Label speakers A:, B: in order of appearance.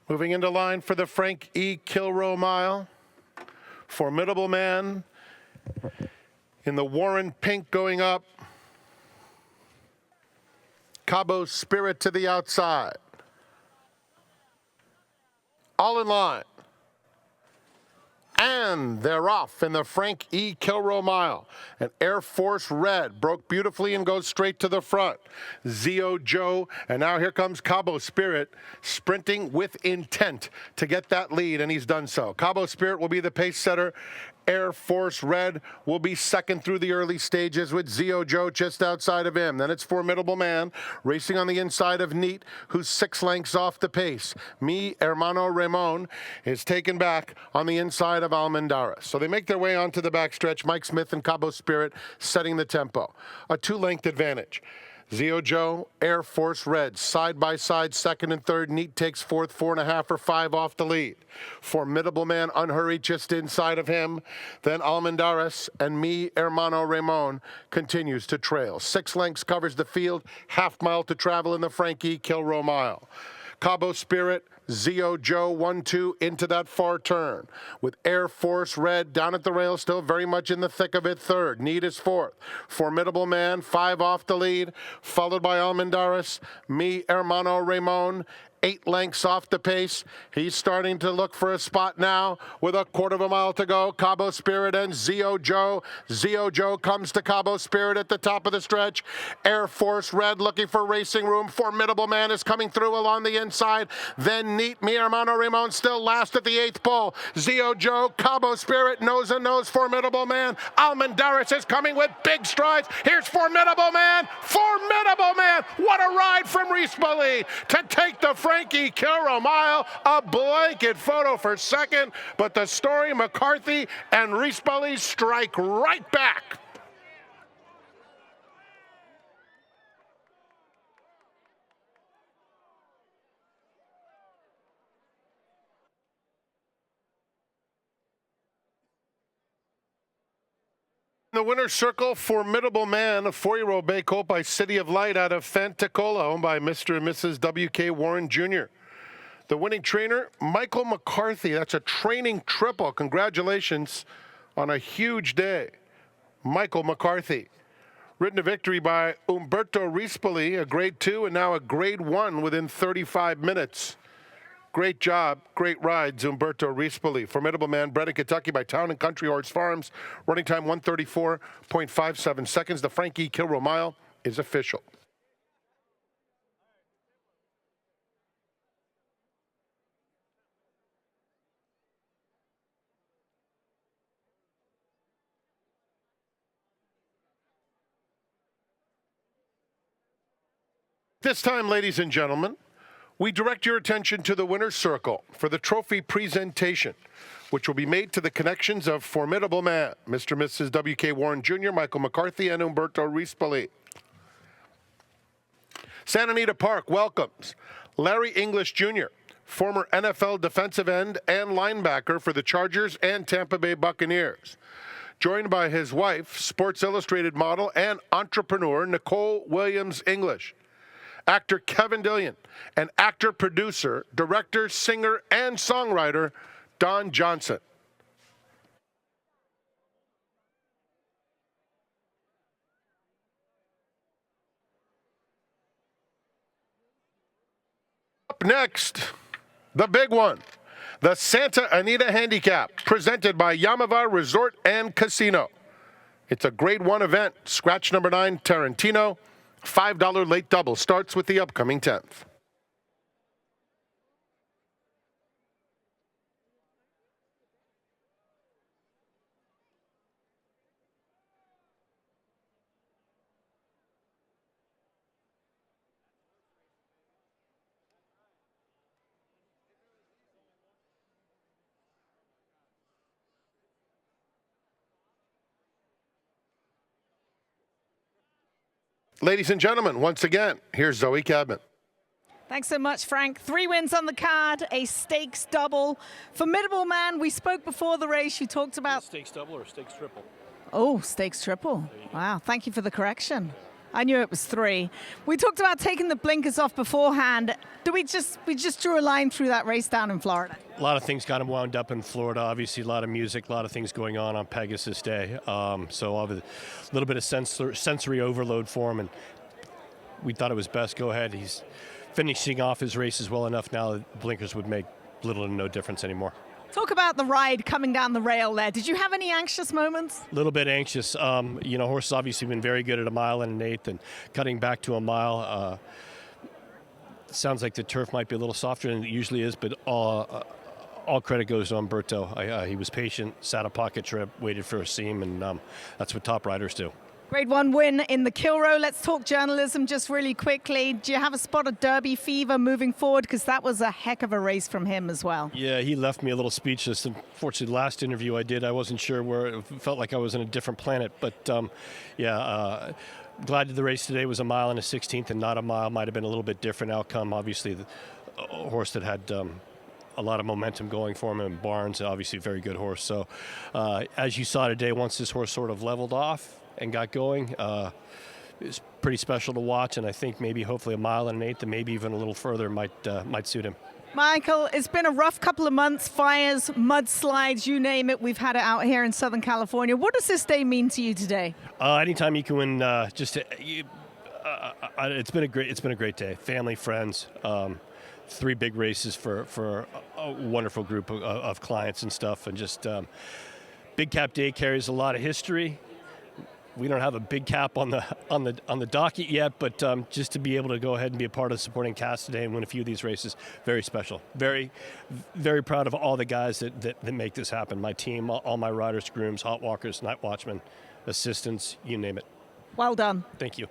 A: Moving into line for the Frank E. Kilroe Mile. Formidable Man in the Warren Pink going up. Cabo Spirit to the outside. All in line. And they're off in the Frank E. Kilroe Mile. An Air Force Red broke beautifully and goes straight to the front. Zio Joe, and now here comes Cabo Spirit, sprinting with intent to get that lead, and he's done so. Cabo Spirit will be the pace setter. Air Force Red will be second through the early stages with Zio Joe just outside of him. Then it's Formidable Man racing on the inside of Neat, who's 6 lengths off the pace. Mi Hermano Ramon is taken back on the inside of Almendares. So they make their way onto the backstretch. Mike Smith and Cabo Spirit setting the tempo. A 2-length advantage. Zio Joe, Air Force Red, side by side, second and third. Neat takes fourth, 4.5 or 5 off the lead. Formidable Man unhurried just inside of him. Then Almendares and Mi Hermano Ramon continues to trail. 6 lengths covers the field, half-mile to travel in the Frank E. Kilroe Mile. Cabo Spirit, Zio Joe, 1-2 into that far turn. With Air Force Red down at the rail, still very much in the thick of it, third. Neat is fourth. Formidable Man, 5 off the lead, followed by Almendares, Mi Hermano Ramon, 8 lengths off the pace. He's starting to look for a spot now with a 1/4 mile to go. Cabo Spirit and Zio Joe. Zio Joe comes to Cabo Spirit at the top of the stretch. Air Force Red looking for racing room. Formidable Man is coming through along the inside. Then Neat, Mi Hermano Ramon still last at the 8th pole. Zio Joe, Cabo Spirit, nose and nose, Formidable Man. Almendares is coming with big strides. Here's Formidable Man. Formidable Man. What a ride from Rispoli to take the Frank E. Kilroe Mile, a blanket photo for second, but the Story McCarthy and Rispoli strike right back. In the winner's circle, Formidable Man, a 4-year-old bay colt by City of Light out of Fantacola, owned by Mr. and Mrs. W.K. Warren Jr. The winning trainer, Michael McCarthy. That's a training triple. Congratulations on a huge day, Michael McCarthy. Ridden to victory by Umberto Rispoli, a grade 2 and now a grade 1 within 35 minutes. Great job, great rides, Umberto Rispoli. Formidable Man, bred in Kentucky by Town and Country Horse Farms. Running time 1:34.57 seconds. The Frank E. Kilroe Mile is official. This time, ladies and gentlemen, we direct your attention to the winner's circle for the trophy presentation, which will be made to the connections of Formidable Man, Mr. and Mrs. W.K. Warren Jr., Michael McCarthy, and Umberto Rispoli. Santa Anita Park welcomes Larry English Jr., former NFL defensive end and linebacker for the Chargers and Tampa Bay Buccaneers, joined by his wife, Sports Illustrated model and entrepreneur Nicole Williams English. Actor Kevin Dillion, and actor, producer, director, singer, and songwriter Don Johnson. Up next, the big one, the Santa Anita Handicap, presented by Yamava Resort and Casino. It's a grade 1 event. Scratch number 9, Tarantino. $5 late double starts with the upcoming 10th. Ladies and gentlemen, once again, here's Zoe Cadman.
B: Thanks so much, Frank. 3 wins on the card, a stakes double. Formidable Man, we spoke before the race. You talked about...
C: Stakes double or stakes triple?
B: Oh, stakes triple. Wow, thank you for the correction. I knew it was 3. We talked about taking the blinkers off beforehand. We just drew a line through that race down in Florida.
C: A lot of things got him wound up in Florida. Obviously, a lot of music, a lot of things going on Pegasus Day. So a little bit of sensory overload for him, and we thought it was best. Go ahead. He's finishing off his races well enough now that blinkers would make little to no difference anymore.
B: Talk about the ride coming down the rail there. Did you have any anxious moments?
C: A little bit anxious. Horses obviously been very good at a mile and an eighth, and cutting back to a mile. Sounds like the turf might be a little softer than it usually is, but all credit goes to Umberto. He was patient, sat a pocket trip, waited for a seam, and that's what top riders do.
B: Grade 1 win in the Kilroe. Let's talk journalism just really quickly. Do you have a spot of Derby fever moving forward? Because that was a heck of a race from him as well.
C: Yeah, he left me a little speechless. Unfortunately, the last interview I did, I wasn't sure where. It felt like I was in a different planet. But, glad that the race today was a mile and a 16th and not a mile. Might have been a little bit different outcome. Obviously, a horse that had a lot of momentum going for him, and Barnes, obviously a very good horse. So, as you saw today, once this horse sort of leveled off and got going, it's pretty special to watch, and I think maybe hopefully a mile and an eighth and maybe even a little further might suit him.
B: Michael, it's been a rough couple of months, fires, mudslides, you name it. We've had it out here in Southern California. What does this day mean to you today? Anytime
C: you can win, it's been a great day. Family, friends, 3 big races for a wonderful group of clients and stuff, and just Big Cap Day carries a lot of history. We don't have a big cap on the docket yet, but just to be able to go ahead and be a part of the supporting cast today and win a few of these races, very special. Very, very proud of all the guys that make this happen. My team, all my riders, grooms, hot walkers, night watchmen, assistants, you name it.
B: Well done.
C: Thank you.